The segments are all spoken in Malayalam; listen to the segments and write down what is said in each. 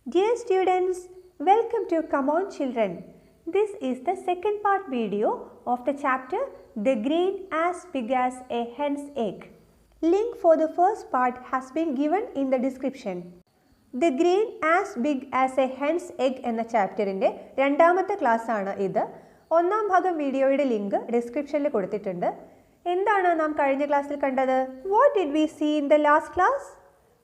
Dear students, welcome to Come On Children. This is the second part video of the chapter The Grain as Big as a Hen's Egg. Link for the first part has been given in the description. The Grain as Big as a Hen's Egg എന്ന ചാപ്റ്ററിൻ്റെ രണ്ടാമത്തെ ക്ലാസ് ആണ് ഇത്. ഒന്നാം ഭാഗം വീഡിയോയുടെ ലിങ്ക് ഡിസ്ക്രിപ്ഷനിൽ കൊടുത്തിട്ടുണ്ട്. എന്താണ് നാം കഴിഞ്ഞ ക്ലാസ്സിൽ കണ്ടത്? What did we see in the last class?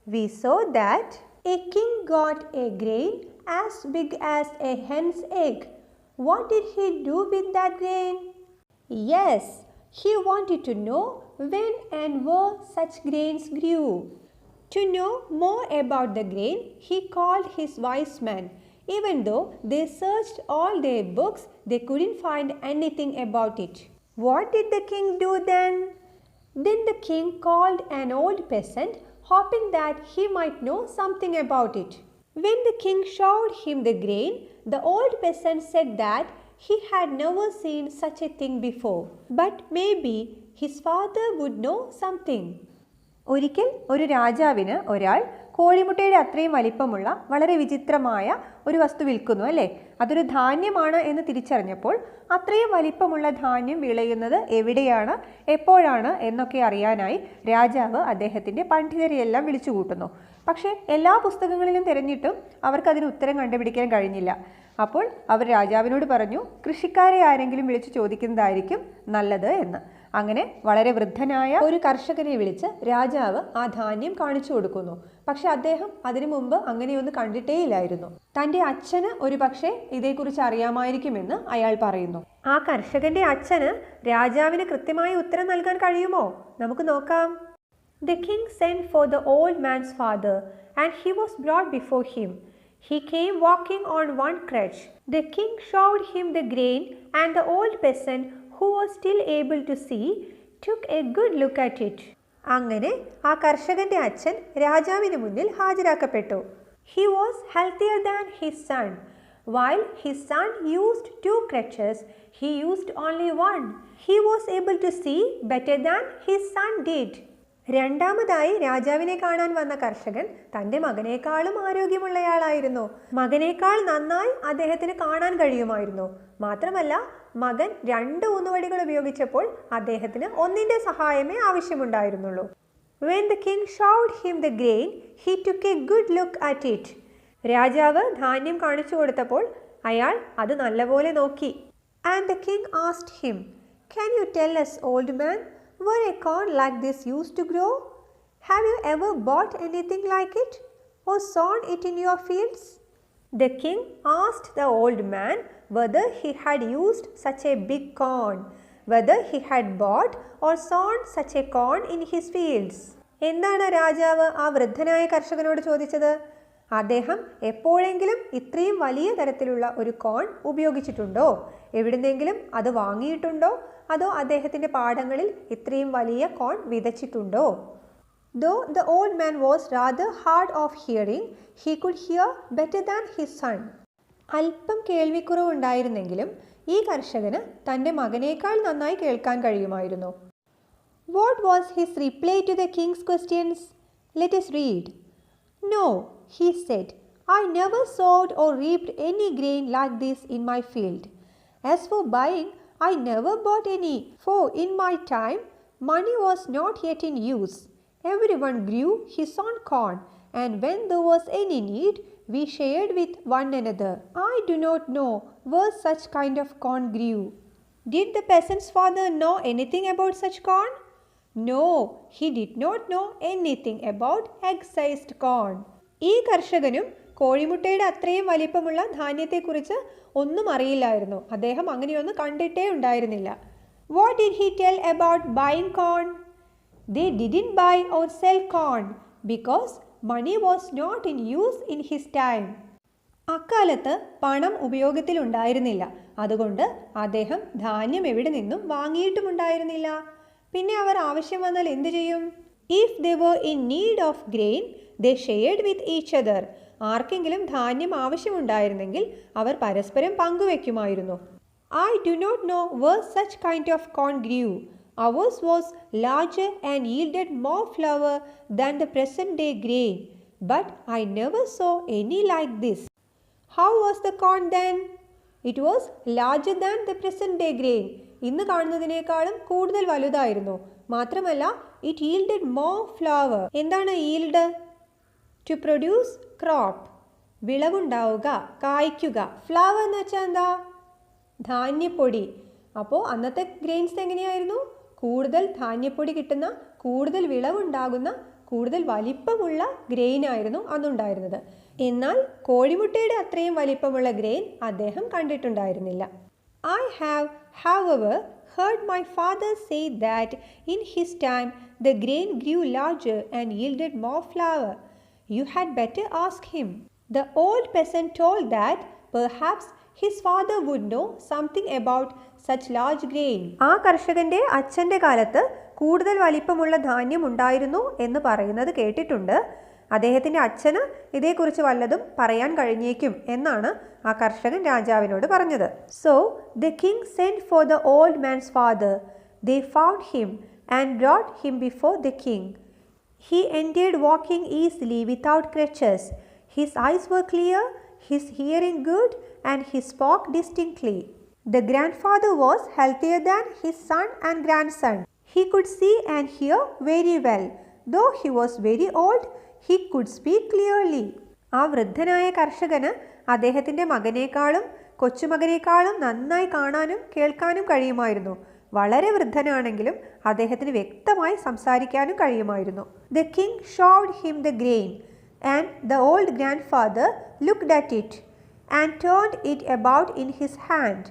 We saw that a king got a grain as big as a hen's egg. What did he do with that grain? Yes, he wanted to know when and where such grains grew. To know more about the grain, he called his wise men. Even though they searched all their books, they couldn't find anything about it. What did the king do then? Then the king called an old peasant, hoping that he might know something about it. When the king showed him the grain, the old peasant said that he had never seen such a thing before, but maybe his father would know something. ഒരിക്കൽ ഒരു രാജാവിന് ഒരാൾ കോഴിമുട്ടയുടെ അത്രയും വലിപ്പമുള്ള വളരെ വിചിത്രമായ ഒരു വസ്തു വിൽക്കുന്നു അല്ലേ. അതൊരു ധാന്യമാണ് എന്ന് തിരിച്ചറിഞ്ഞപ്പോൾ അത്രയും വലിപ്പമുള്ള ധാന്യം വിളയുന്നത് എവിടെയാണ്, എപ്പോഴാണ് എന്നൊക്കെ അറിയാനായി രാജാവ് അദ്ദേഹത്തിൻ്റെ പണ്ഡിതരെയെല്ലാം വിളിച്ചു കൂട്ടുന്നു. പക്ഷേ എല്ലാ പുസ്തകങ്ങളിലും തിരഞ്ഞിട്ടും അവർക്കതിന് ഉത്തരം കണ്ടുപിടിക്കാൻ കഴിഞ്ഞില്ല. അപ്പോൾ അവർ രാജാവിനോട് പറഞ്ഞു, കൃഷിക്കാരെ ആരെങ്കിലും വിളിച്ച് ചോദിക്കുന്നതായിരിക്കും നല്ലത് എന്ന്. അങ്ങനെ വളരെ വൃദ്ധനായ ഒരു കർഷകനെ വിളിച്ച് രാജാവ് ആ ധാന്യം കാണിച്ചു കൊടുക്കുന്നു. പക്ഷെ അദ്ദേഹം അതിനു മുമ്പ് അങ്ങനെയൊന്നും കണ്ടിട്ടേയില്ലായിരുന്നു. തൻ്റെ അച്ഛന് ഒരു പക്ഷേ ഇതേക്കുറിച്ച് അറിയാമായിരിക്കുമെന്ന് അയാൾ പറയുന്നു. ആ കർഷകന്റെ അച്ഛന് രാജാവിന് കൃത്യമായ ഉത്തരം നൽകാൻ കഴിയുമോ? നമുക്ക് നോക്കാം. The king sent for the old man's father, and he was brought before him. He came walking on one crutch. The king showed him the grain, and the old peasant, who was still able to see, took a good look at it. അങ്ങനെ ആ കർഷകന്റെ അച്ഛൻ രാജാവിന് മുന്നിൽ ഹാജരാക്കപ്പെട്ടു. He was healthier than his son. While his son used 2 crutches, he used only one. He was able to see better than his son did. രണ്ടാമതായി രാജാവിനെ കാണാൻ വന്ന കർഷകൻ തൻ്റെ മകനേക്കാളും ആരോഗ്യമുള്ളയാളായിരുന്നു. മകനേക്കാൾ നന്നായി അദ്ദേഹത്തിന് കാണാൻ കഴിയുമായിരുന്നു. മാത്രമല്ല മകൻ 2 ഊന്നുവടികൾ ഉപയോഗിച്ചപ്പോൾ അദ്ദേഹത്തിന് ഒന്നിൻ്റെ സഹായമേ ആവശ്യമുണ്ടായിരുന്നുള്ളൂ. When the king showed him the grain, he took a good look at it. രാജാവ് ധാന്യം കാണിച്ചു കൊടുത്തപ്പോൾ അയാൾ അത് നല്ലപോലെ നോക്കി. And the king asked him, "Can you tell us, old man, where a corn like this used to grow? Have you ever bought anything like it or sown it in your fields?" The king asked the old man whether he had used such a big corn, whether he had bought or sown such a corn in his fields. എന്താണ് രാജാവ് ആ വൃദ്ധനായ കർഷകനോട് ചോദിച്ചത്? അദ്ദേഹം എപ്പോഴെങ്കിലും ഇത്രയും വലിയ തരത്തിലുള്ള ഒരു കോൺ ഉപയോഗിച്ചിട്ടുണ്ടോ, എവിടുന്നെങ്കിലും അത് വാങ്ങിയിട്ടുണ്ടോ, അതോ അദ്ദേഹത്തിൻ്റെ പാടങ്ങളിൽ ഇത്രയും വലിയ കോൺ വിതച്ചിട്ടുണ്ടോ? Though the old man was rather hard of hearing, he could hear better than his son. അല്പം കേൾവിക്കുറവുണ്ടായിരുന്നെങ്കിലും ഈ കർഷകന് തൻ്റെ മകനേക്കാൾ നന്നായി കേൾക്കാൻ കഴിയുമായിരുന്നു. What was his reply to the king's questions? Let us read. "No," he said, "I never sowed or reaped any grain like this in my field. As for buying, I never bought any, for in my time money was not yet in use. Everyone grew his own corn, and when there was any need, we shared with one another. I do not know where such kind of corn grew." Did the peasant's father know anything about such corn? No, he did not know anything about egg-sized corn. ഈ കർഷകനും കോഴിമുട്ടയുടെ അത്രയും വലിപ്പമുള്ള ധാന്യത്തെക്കുറിച്ച് ഒന്നും അറിയില്ലായിരുന്നു. അദ്ദേഹം അങ്ങനെയൊന്നും കണ്ടിട്ടേ ഉണ്ടായിരുന്നില്ല. What did he tell about buying corn? They didn't buy or sell corn because money was not in use in his time. അക്കാലത്ത് പണം ഉപയോഗത്തിലുണ്ടായിരുന്നില്ല. അതുകൊണ്ട് അദ്ദേഹം ധാന്യം എവിടെ നിന്നും വാങ്ങിയിട്ടുമുണ്ടായിരുന്നില്ല. പിന്നെ അവർ ആവശ്യം വന്നാൽ എന്തു ചെയ്യും? If they were in need of grain, they shared with each other. ആർക്കെങ്കിലും ധാന്യം ആവശ്യമുണ്ടായിരുന്നെങ്കിൽ അവർ പരസ്പരം പങ്കുവെക്കുമായിരുന്നു. I do not know where such kind of corn grew. Ours was larger and yielded more flour than the present day grain. but I never saw any like this. How was the corn then? It was larger than the present day grain. ഇന്ന് കാണുന്നതിനേക്കാളും കൂടുതൽ വലുതായിരുന്നു. മാത്രമല്ല, it yielded more flour. എന്താണ് yield? To produce crop. വിളവുണ്ടാവുക, കായ്ക്കുക. ഫ്ലവർ എന്ന് വെച്ചാൽ എന്താ? ധാന്യപ്പൊടി. അപ്പോൾ അന്നത്തെ ഗ്രെയിൻസ് എങ്ങനെയായിരുന്നു? കൂടുതൽ ധാന്യപ്പൊടി കിട്ടുന്ന, കൂടുതൽ വിളവുണ്ടാകുന്ന, കൂടുതൽ വലിപ്പമുള്ള ഗ്രെയിൻ ആയിരുന്നു അന്നുണ്ടായിരുന്നത്. എന്നാൽ കോഴിമുട്ടയുടെ അത്രയും വലിപ്പമുള്ള ഗ്രെയിൻ അദ്ദേഹം കണ്ടിട്ടുണ്ടായിരുന്നില്ല. I have, however, heard my father say that in his time the grain grew larger and yielded more flour. You had better ask him. The old peasant told that perhaps his father would know something about such large grain. ആ കർഷകന്റെ അച്ഛന്റെ കാലത്ത് കൂടുതൽ വലിപ്പമുള്ള ധാന്യം ഉണ്ടായിരുന്നു എന്ന് പറയുന്നത് കേട്ടിട്ടുണ്ട്. അദ്ദേഹത്തിന്റെ അച്ഛന് ഇതേക്കുറിച്ച് വല്ലതും പറയാൻ കഴിഞ്ഞേക്കും എന്നാണ് ആ കർഷകൻ രാജാവിനോട് പറഞ്ഞത്. So the king sent for the old man's father. They found him and brought him before the king. He entered walking easily without crutches. His eyes were clear, his hearing good, and he spoke distinctly. The grandfather was healthier than his son and grandson. He could see and hear very well. Though he was very old, he could speak clearly. ആ വൃദ്ധനായ കർഷകന് അദ്ദേഹത്തിൻ്റെ മകനേക്കാളും കൊച്ചുമകനേക്കാളും നന്നായി കാണാനും കേൾക്കാനും കഴിയുമായിരുന്നു. വളരെ വൃദ്ധനാണെങ്കിലും അദ്ദേഹത്തിന് വ്യക്തമായി സംസാരിക്കാനും കഴിയുമായിരുന്നു. The king showed him the grain, and the old grandfather looked at it and turned it about in his hand.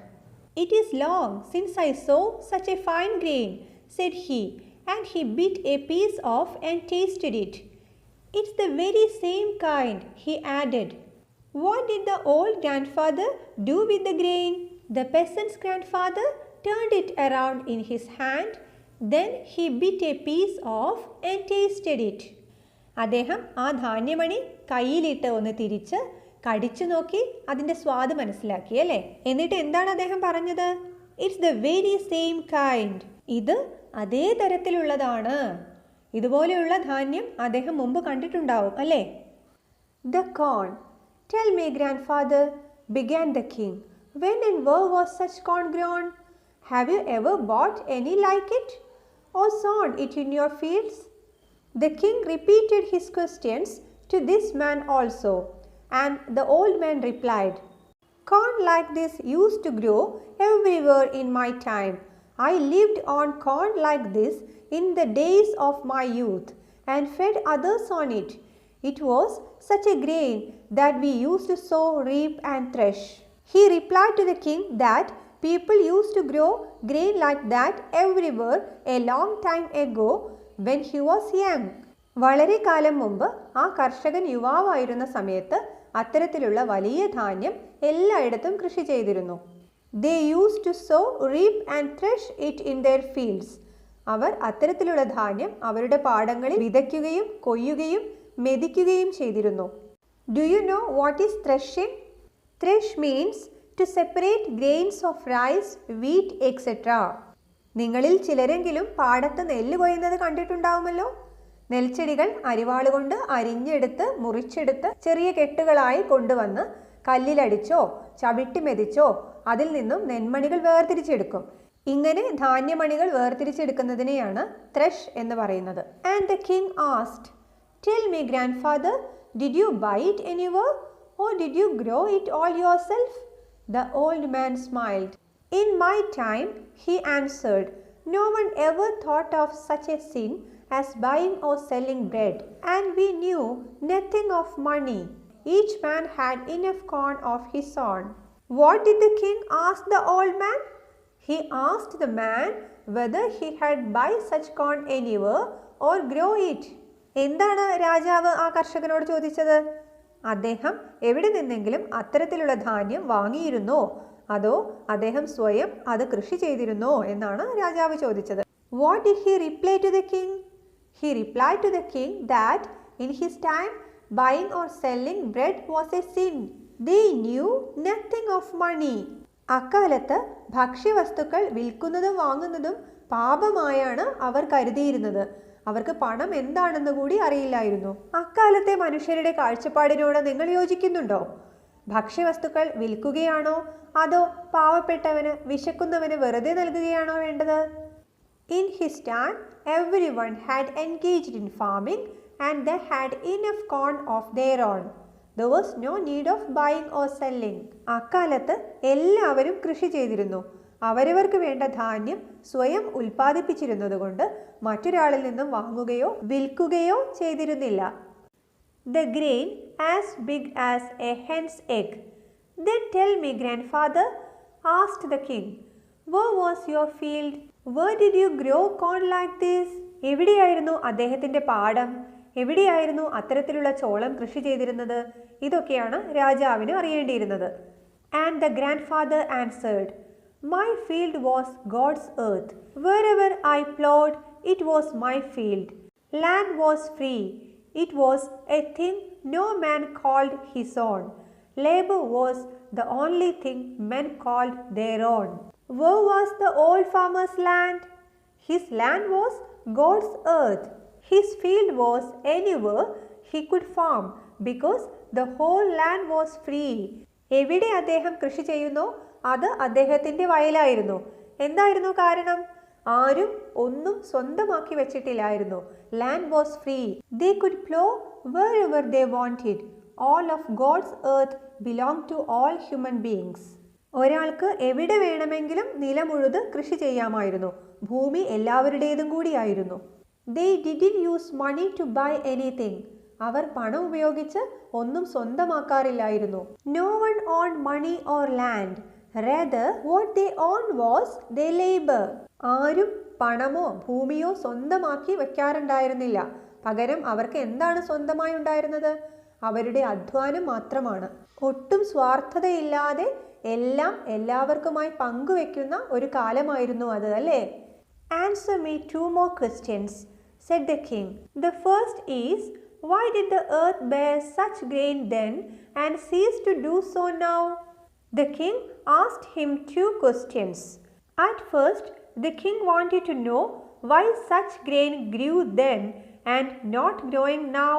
It is long since I saw such a fine grain, said he, and he bit a piece off and tasted it. It's the very same kind, he added. What did the old grandfather do with the grain? The peasant's grandfather turned it around in his hand. Then he bit a piece off and tasted it. അദ്ദേഹം ആ ധാന്യമണി കയ്യിലിട്ട് ഒന്ന് തിരിച്ച് കടിച്ചു നോക്കി അതിൻ്റെ സ്വാദ് മനസ്സിലാക്കി അല്ലേ. എന്നിട്ട് എന്താണ് അദ്ദേഹം പറഞ്ഞത്? It's the very same kind. ഇത് അതേ തരത്തിലുള്ളതാണ്. ഇതുപോലെയുള്ള ധാന്യം അദ്ദേഹം മുമ്പ് കണ്ടിട്ടുണ്ടാവും അല്ലേ. The corn. Tell me, grandfather, began the king. When and where was such corn grown? Have you ever bought any like it or sown it in your fields? The king repeated his questions to this man also, and the old man replied, Corn like this used to grow everywhere in my time. I lived on corn like this in the days of my youth and fed others on it. It was such a grain that we used to sow, reap and thresh. He replied to the king that people used to grow grain like that everywhere a long time ago when he was young. വളരെ കാലം മുമ്പ് ആ കർഷകൻ യുവാവായിരുന്ന സമയത്ത് അത്തരത്തിലുള്ള വലിയ ധാന്യം എല്ലായിടത്തും കൃഷി ചെയ്തിരുന്നു. They used to sow, reap and thresh it in their fields. അവർ അത്തരത്തിലുള്ള ധാന്യം അവരുടെ പാടങ്ങളിൽ വിതയ്ക്കുകയും കൊയ്യുകയും മെതിക്കുകയും ചെയ്തിരുന്നു. Do you know what is threshing? Thresh means to separate grains of rice, wheat, etc. നിങ്ങളിൽ ചിലരെങ്കിലും പാടത്ത് നെല്ല് കൊയ്യുന്നത് കണ്ടിട്ടുണ്ടാവുമല്ലോ. നെൽച്ചെടികൾ അരിവാളുകൊണ്ട് അരിഞ്ഞെടുത്ത് മുറിച്ചെടുത്ത് ചെറിയ കെട്ടുകളായി കൊണ്ടുവന്ന് കല്ലിലടിച്ചോ ചവിട്ടി മെതിച്ചോ അതിൽ നിന്നും നെന്മണികൾ വേർതിരിച്ചെടുക്കും. ഇങ്ങനെ ധാന്യമണികൾ വേർതിരിച്ചെടുക്കുന്നതിനെയാണ് ത്രഷ് എന്ന് പറയുന്നത്. And the king asked, Tell me, grandfather, did you buy it anywhere or did you grow it all yourself? The old man smiled. In my time, he answered, no one ever thought of such a sin as buying or selling bread, and we knew nothing of money. Each man had enough corn of his own. What did the king ask the old man? He asked the man whether he had buy such corn anywhere or grow it. എന്താണ് രാജാവ് ആ കർഷകനോട് ചോദിച്ചത്? അദ്ദേഹം എവിടെ നിന്നെങ്കിലും അത്തരത്തിലുള്ള ധാന്യം വാങ്ങിയിരുന്നോ അതോ അദ്ദേഹം സ്വയം അത് കൃഷി ചെയ്തിരുന്നോ എന്നാണ് രാജാവ് ചോദിച്ചത്. What did he reply to the king? He replied to the king that in his time buying or selling bread was a sin. They knew nothing of money. അക്കാലത്ത് ഭക്ഷ്യവസ്തുക്കൾ വിൽക്കുന്നതും വാങ്ങുന്നതും പാപമായാണ് അവർ കരുതിയിരുന്നത്. അവർക്ക് പണം എന്താണെന്ന് കൂടി അറിയില്ലായിരുന്നു. അക്കാലത്തെ മനുഷ്യരുടെ കാഴ്ചപ്പാടിനോട് നിങ്ങൾ യോജിക്കുന്നുണ്ടോ? ഭക്ഷ്യവസ്തുക്കൾ വിൽക്കുകയാണോ അതോ പാവപ്പെട്ടവന് വിശക്കുന്നവന് വെറുതെ നൽകുകയാണോ വേണ്ടത്? In his time, everyone had engaged in farming and they had enough corn of their own. There was no need of buying or selling. അക്കാലത്ത് എല്ലാവരും കൃഷി ചെയ്തിരുന്നു. അവരവർക്ക് വേണ്ട ധാന്യം സ്വയം ഉൽപ്പാദിപ്പിച്ചിരുന്നതുകൊണ്ട് മറ്റൊരാളിൽ നിന്നും വാങ്ങുകയോ വിൽക്കുകയോ ചെയ്തിരുന്നില്ല. The grain as big as a hen's egg. Then tell me, grandfather, asked the king, where was your field? Where did you grow corn like this? എവിടെയായിരുന്നു അദ്ദേഹത്തിൻ്റെ പാടം? എവിടെയായിരുന്നു അത്തരത്തിലുള്ള ചോളം കൃഷി ചെയ്തിരുന്നത്? ഇതൊക്കെയാണ് രാജാവിന് അറിയേണ്ടിയിരുന്നത്. And the grandfather answered, my field was God's earth. Wherever I plowed, it was my field. Land was free. It was a thing no man called his own. Labor was the only thing men called their own. Where was the old farmer's land? His land was God's earth. His field was anywhere he could farm because the whole land was free. എവിടെ അദ്ദേഹം കൃഷി ചെയ്യുന്നോ അത് അദ്ദേഹത്തിൻ്റെ വയലായിരുന്നു. എന്തായിരുന്നു കാരണം? ആരും ഒന്നും സ്വന്തമാക്കി വെച്ചിട്ടില്ലായിരുന്നു. Land was free. They could plow wherever they wanted. All of God's earth belonged to all human beings. ഒരാൾക്ക് എവിടെ വേണമെങ്കിലും നിലമുഴുത് കൃഷി ചെയ്യാമായിരുന്നു. ഭൂമി എല്ലാവരുടേതും കൂടിയായിരുന്നു. They didn't use money to buy anything. അവർ പണം ഉപയോഗിച്ച് ഒന്നും സ്വന്തമാക്കാറില്ലായിരുന്നു. No one owned money or land. Rather, what they owned was their labor. ആരും പണമോ ഭൂമിയോ സ്വന്തമാക്കി വയ്ക്കാറുണ്ടായിരുന്നില്ല. പകരം അവർക്ക് എന്താണ് സ്വന്തമായി ഉണ്ടായിരുന്നത്? അവരുടെ അധ്വാനം മാത്രമാണ്. ഒട്ടും സ്വാർത്ഥതയില്ലാതെ എല്ലാം എല്ലാവർക്കുമായി പങ്കുവെക്കുന്ന ഒരു കാലമായിരുന്നു അത്, അല്ലേ? Answer me 2 more questions, said the king. The first is, why did the earth bear such grain then and cease to do so now? The king asked him 2 questions. At first, the king wanted to know why such grain grew then and not growing now.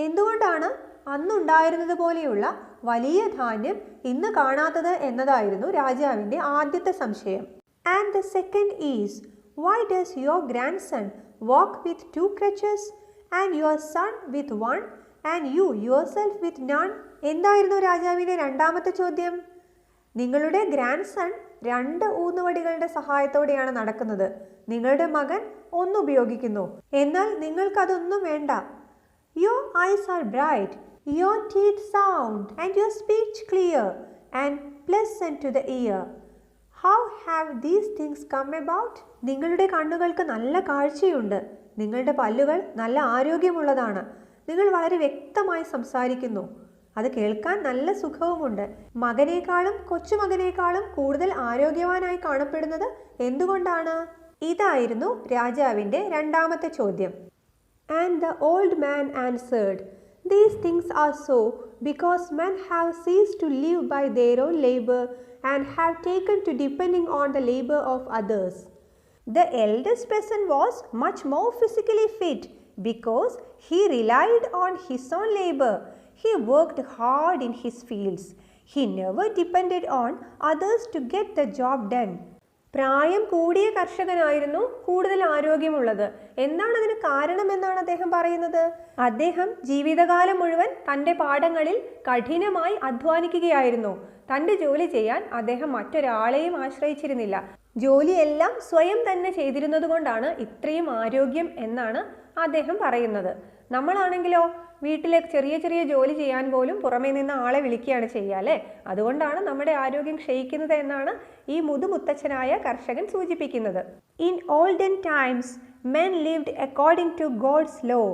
എന്തുകൊണ്ടാണ് അന്നുണ്ടായിരുന്നത് പോലെയുള്ള വലിയ ധാന്യം ഇന്ന് കാണാത്തത് എന്നതായിരുന്നു രാജാവിൻ്റെ ആദ്യത്തെ സംശയം. And the second is, why does your grandson walk with 2 crutches and your son with 1 and you yourself with none? എന്തായിരുന്നു രാജാവിൻ്റെ രണ്ടാമത്തെ ചോദ്യം? നിങ്ങളുടെ ഗ്രാൻഡ് സൺ 2 ഊന്നുവടികളുടെ സഹായത്തോടെയാണ് നടക്കുന്നത്. നിങ്ങളുടെ മകൻ ഒന്നുപയോഗിക്കുന്നു, എന്നാൽ നിങ്ങൾക്കതൊന്നും വേണ്ട. Your eyes are bright, your teeth sound, and your speech clear and pleasant to the ear. How have these things come about? നിങ്ങളുടെ കണ്ണുകൾക്ക് നല്ല കാഴ്ചയുണ്ട്, നിങ്ങളുടെ പല്ലുകൾ നല്ല ആരോഗ്യമുള്ളതാണ്, നിങ്ങൾ വളരെ വ്യക്തമായി സംസാരിക്കുന്നു, അത് കേൾക്കാൻ നല്ല സുഖവുമുണ്ട്. മകനേക്കാളും കൊച്ചുമകനേക്കാളും കൂടുതൽ ആരോഗ്യവാനായി കാണപ്പെടുന്നത് എന്തുകൊണ്ടാണ്? ഇതായിരുന്നു രാജാവിൻ്റെ രണ്ടാമത്തെ ചോദ്യം. And the old man answered, these things are so because men have ceased to live by their own labor and have taken to depending on the labor of others. The eldest person was much more physically fit because he relied on his own labor. He worked hard in his fields. He never depended on others to get the job done. പ്രായം കൂടിയ കർഷകനായിരുന്നു കൂടുതൽ ആരോഗ്യമുള്ളത്. എന്താണ് അതിന് കാരണമെന്നാണ് അദ്ദേഹം പറയുന്നത്? അദ്ദേഹം ജീവിതകാലം മുഴുവൻ തൻ്റെ പാടങ്ങളിൽ കഠിനമായി അധ്വാനിക്കുകയായിരുന്നു. തൻ്റെ ജോലി ചെയ്യാൻ അദ്ദേഹം മറ്റൊരാളെയും ആശ്രയിച്ചിരുന്നില്ല. ജോലിയെല്ലാം സ്വയം തന്നെ ചെയ്തിരുന്നത് കൊണ്ടാണ് ഇത്രയും ആരോഗ്യം എന്നാണ് അദ്ദേഹം പറയുന്നത്. നമ്മളാണെങ്കിലോ വീട്ടിലെ ചെറിയ ചെറിയ ജോലി ചെയ്യാൻ പോലും പുറമേ നിന്ന് ആളെ വിളിക്കുകയാണ് ചെയ്യുക, അല്ലേ? അതുകൊണ്ടാണ് നമ്മുടെ ആരോഗ്യം ക്ഷയിക്കുന്നത് എന്നാണ് ഈ മുതുമുത്തച്ഛനായ കർഷകൻ സൂചിപ്പിക്കുന്നത്. In olden times, men lived according to God's law.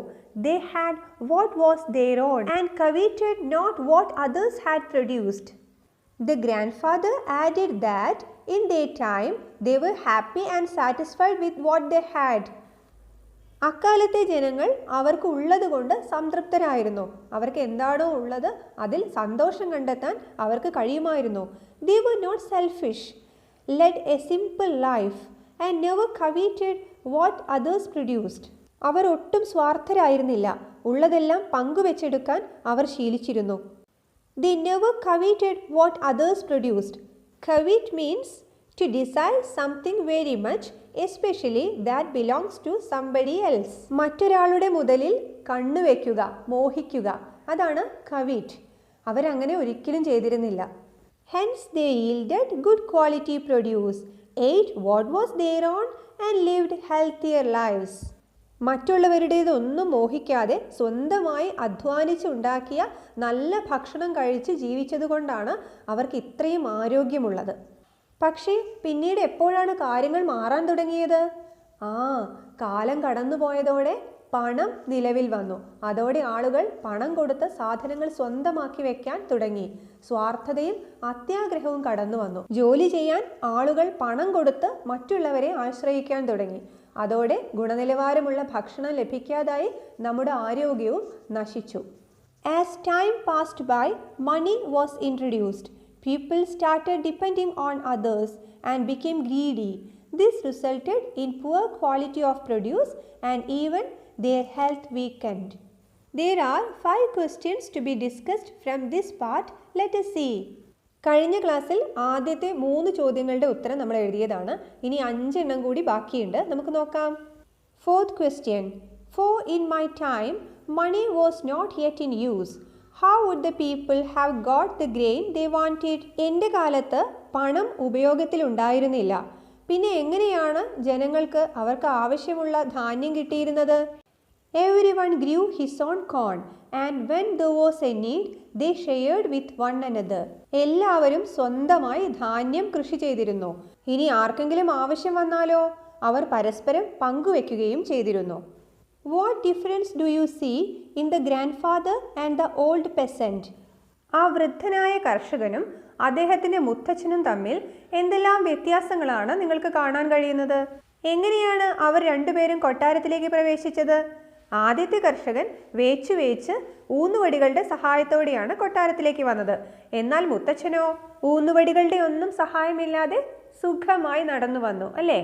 They had what was their own and coveted not what others had produced. The grandfather added that in their time they were happy and satisfied with what they had. അക്കാലത്തെ ജനങ്ങൾ അവർക്ക് ഉള്ളത് കൊണ്ട് സംതൃപ്തരായിരുന്നു. അവർക്ക് എന്താണോ ഉള്ളത് അതിൽ സന്തോഷം കണ്ടെത്താൻ അവർക്ക് കഴിയുമായിരുന്നു. They were not selfish, led a simple life and never coveted what others produced. അവർ ഒട്ടും സ്വാർത്ഥരായിരുന്നില്ല. ഉള്ളതെല്ലാം പങ്കുവെച്ചെടുക്കാൻ അവർ ശീലിച്ചിരുന്നു. They never coveted what others produced. Covet means to desire something very much, especially that belongs to somebody else. മറ്റൊരാളുടെ മുതലിൽ കണ്ണുവെക്കുക, മോഹിക്കുക, അതാണ് covet. അവരങ്ങനെ ഒരിക്കലും ചെയ്തിരുന്നില്ല. Hence they yielded good quality produce, ate what was their own and lived healthier lives. മറ്റുള്ളവരുടേതൊന്നും മോഹിക്കാതെ സ്വന്തമായി അധ്വാനിച്ചുണ്ടാക്കിയ നല്ല ഭക്ഷണം കഴിച്ച് ജീവിച്ചതുകൊണ്ടാണ് അവർക്ക് ഇത്രയും ആരോഗ്യമുള്ളത്. പക്ഷേ പിന്നീട് എപ്പോഴാണ് കാര്യങ്ങൾ മാറാൻ തുടങ്ങിയത്? കാലം കടന്നുപോയതോടെ പണം നിലവിൽ വന്നു. അതോടെ ആളുകൾ പണം കൊടുത്ത് സാധനങ്ങൾ സ്വന്തമാക്കി വെക്കാൻ തുടങ്ങി. സ്വാർത്ഥതയും അത്യാഗ്രഹവും കടന്നു വന്നു. ജോലി ചെയ്യാൻ ആളുകൾ പണം കൊടുത്ത് മറ്റുള്ളവരെ ആശ്രയിക്കാൻ തുടങ്ങി. അതോടെ ഗുണനിലവാരമുള്ള ഭക്ഷണം ലഭിക്കാതായി നമ്മുടെ ആരോഗ്യവും നശിച്ചു. As time passed by, money was introduced. People started depending on others and became greedy. This resulted in poor quality of produce and even their health weakened. There are 5 questions to be discussed from this part. Let us see. കഴിഞ്ഞ ക്ലാസ്സിൽ ആദ്യത്തെ 3 ചോദ്യങ്ങളുടെ ഉത്തരം നമ്മൾ എഴുതിയതാണ്. ഇനി 5 എണ്ണം കൂടി ബാക്കിയുണ്ട്. നമുക്ക് നോക്കാം. 4th question. For in my time, money was not yet in use. How would the people have got the grain they wanted? എൻ്റെ കാലത്ത് പണം ഉപയോഗത്തിൽ ഉണ്ടായിരുന്നില്ല. പിന്നെ എങ്ങനെയാണ് ജനങ്ങൾക്ക് അവർക്ക് ആവശ്യമുള്ള ധാന്യം കിട്ടിയിരുന്നത്? Everyone grew his own corn, and when there was a need, they shared with one another. എല്ലാവരും സ്വന്തമായി ധാന്യം കൃഷി ചെയ്തിരുന്നു. ഇനി ആർക്കെങ്കിലും ആവശ്യം വന്നാലോ അവർ പരസ്പരം പങ്കുവെക്കുകയും ചെയ്തിരുന്നു. What difference do you see in the grandfather and the old peasant? ആ വൃദ്ധനായ കർഷകനും അദ്ദേഹത്തിൻ്റെ മുത്തച്ഛനും തമ്മിൽ എന്തെല്ലാം വ്യത്യാസങ്ങളാണ് നിങ്ങൾക്ക് കാണാൻ കഴിയുന്നത്? എങ്ങനെയാണ് അവർ രണ്ടുപേരും കൊട്ടാരത്തിലേക്ക് പ്രവേശിച്ചത്? ആദ്യത്തെ കർഷകൻ വേച്ച് ഊന്നുവടികളുടെ സഹായത്തോടെയാണ് കൊട്ടാരത്തിലേക്ക് വന്നത്. എന്നാൽ മുത്തച്ഛനോ ഊന്നുവടികളുടെ ഒന്നും സഹായമില്ലാതെ സുഖമായി നടന്നു വന്നു, അല്ലേ?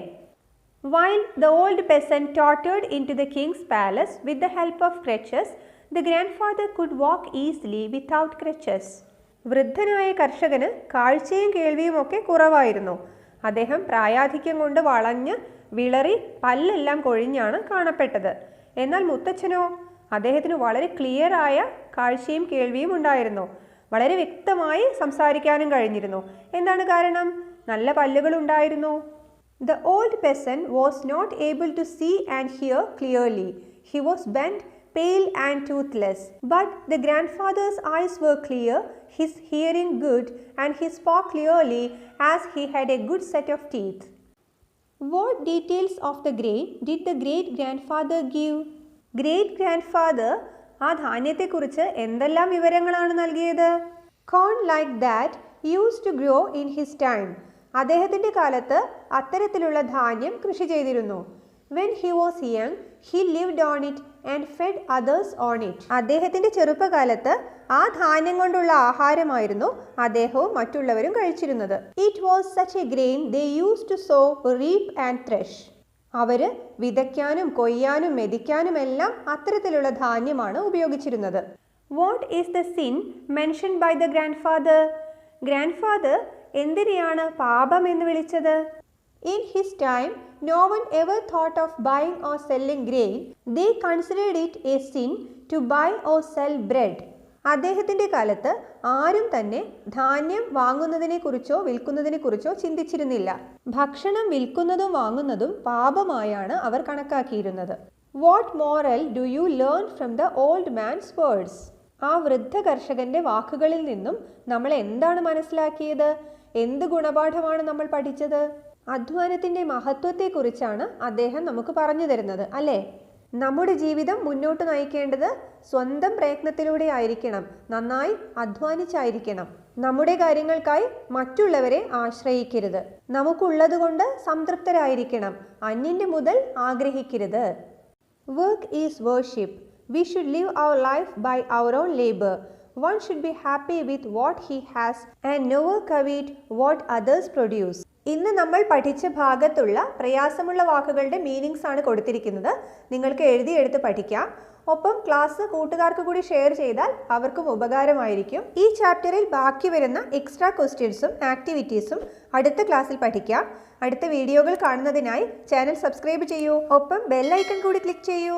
While the old peasant tottered into the king's palace with the help of crutches, the grandfather could walk easily without crutches. വൃദ്ധനായ കർഷകന് കാഴ്ചയും കേൾവിയും ഒക്കെ കുറവായിരുന്നു. അദ്ദേഹം പ്രായാധിക്യം കൊണ്ട് വളഞ്ഞ് വിളറി പല്ലെല്ലാം കൊഴിഞ്ഞാണ് കാണപ്പെട്ടത്. എന്നാൽ മുത്തച്ഛനോ അദ്ദേഹത്തിന് വളരെ ക്ലിയറായ കാഴ്ചയും കേൾവിയും ഉണ്ടായിരുന്നു. വളരെ വ്യക്തമായി സംസാരിക്കാനും കഴിഞ്ഞിരുന്നു. എന്താണ് കാരണം? നല്ല പല്ലുകൾ ഉണ്ടായിരുന്നു. The old peasant was not able to see and hear clearly. He was bent, pale and toothless. But the grandfather's eyes were clear, his hearing good, and he spoke clearly as he had a good set of teeth. What details of the grain did the great-grandfather give? Great-grandfather ആ ധാന്യത്തെക്കുറിച്ച് എന്തെല്ലാം വിവരങ്ങളാണ് നൽകിയത്? Corn like that used to grow in his time. അദ്ദേഹത്തിൻ്റെ കാലത്ത് അത്തരത്തിലുള്ള ധാന്യം കൃഷി ചെയ്തിരുന്നു. When he was young, he lived on it and fed others on it. അദ്ദേഹത്തിൻ്റെ ചെറുപ്പകാലത്ത് ആ ധാന്യം കൊണ്ടുള്ള ആഹാരമായിരുന്നു അദ്ദേഹവും മറ്റുള്ളവരും കഴിച്ചിരുന്നത്. It was such a grain they used to sow, reap and thresh. അവർ വിതയ്ക്കാനും കൊയ്യാനും മെതിക്കാനും എല്ലാം അത്തരത്തിലുള്ള ധാന്യമാണ് ഉപയോഗിച്ചിരുന്നത്. What is the sin mentioned by the grandfather? Grandfather എന്തിനെയാണ് പാപം എന്ന് വിളിച്ചത്? In his time, no one ever thought of buying or selling grain. They considered it a sin to buy or sell bread. അദ്ദേഹത്തിൻ്റെ കാലത്ത് ആരും തന്നെ ധാന്യം വാങ്ങുന്നതിനെക്കുറിച്ചോ വിൽക്കുന്നതിനെക്കുറിച്ചോ ചിന്തിച്ചിരുന്നില്ല. ഭക്ഷണം വിൽക്കുന്നതും വാങ്ങുന്നതും പാപമായാണ് അവർ കണക്കാക്കിയിരുന്നത്. What moral do you learn from the old man's words? ആ വൃദ്ധ കർഷകന്റെ വാക്കുകളിൽ നിന്നും നമ്മൾ എന്താണ് മനസ്സിലാക്കിയത്? എന്ത് ഗുണപാഠമാണ് നമ്മൾ പഠിച്ചത്? അധ്വാനത്തിൻ്റെ മഹത്വത്തെക്കുറിച്ചാണ് അദ്ദേഹം നമുക്ക് പറഞ്ഞു തരുന്നത്, അല്ലേ? നമ്മുടെ ജീവിതം മുന്നോട്ട് നയിക്കേണ്ടത് സ്വന്തം പ്രയത്നത്തിലൂടെ ആയിരിക്കണം, നന്നായി അധ്വാനിച്ചായിരിക്കണം. നമ്മുടെ കാര്യങ്ങൾക്കായി മറ്റുള്ളവരെ ആശ്രയിക്കരുത്. നമുക്കുള്ളതുകൊണ്ട് സംതൃപ്തരായിരിക്കണം, അന്യൻ്റെ മുതൽ ആഗ്രഹിക്കരുത്. Work is worship. We should live our life by our own labor. One should be happy with what he has and never covet what others produce. ഇന്ന് നമ്മൾ പഠിച്ച ഭാഗത്തുള്ള പ്രയാസമുള്ള വാക്കുകളുടെ മീനിങ്സ് ആണ് കൊടുത്തിരിക്കുന്നത്. നിങ്ങൾക്ക് എഴുതിയെടുത്ത് പഠിക്കാം. ഒപ്പം ക്ലാസ് കൂട്ടുകാർക്ക് കൂടി ഷെയർ ചെയ്താൽ അവർക്കും ഉപകാരമായിരിക്കും. ഈ ചാപ്റ്ററിൽ ബാക്കി വരുന്ന എക്സ്ട്രാ ക്വസ്റ്റ്യൻസും ആക്ടിവിറ്റീസും അടുത്ത ക്ലാസ്സിൽ പഠിക്കാം. അടുത്ത വീഡിയോകൾ കാണുന്നതിനായി ചാനൽ സബ്സ്ക്രൈബ് ചെയ്യൂ. ഒപ്പം ബെൽ ഐക്കൺ കൂടി ക്ലിക്ക് ചെയ്യൂ.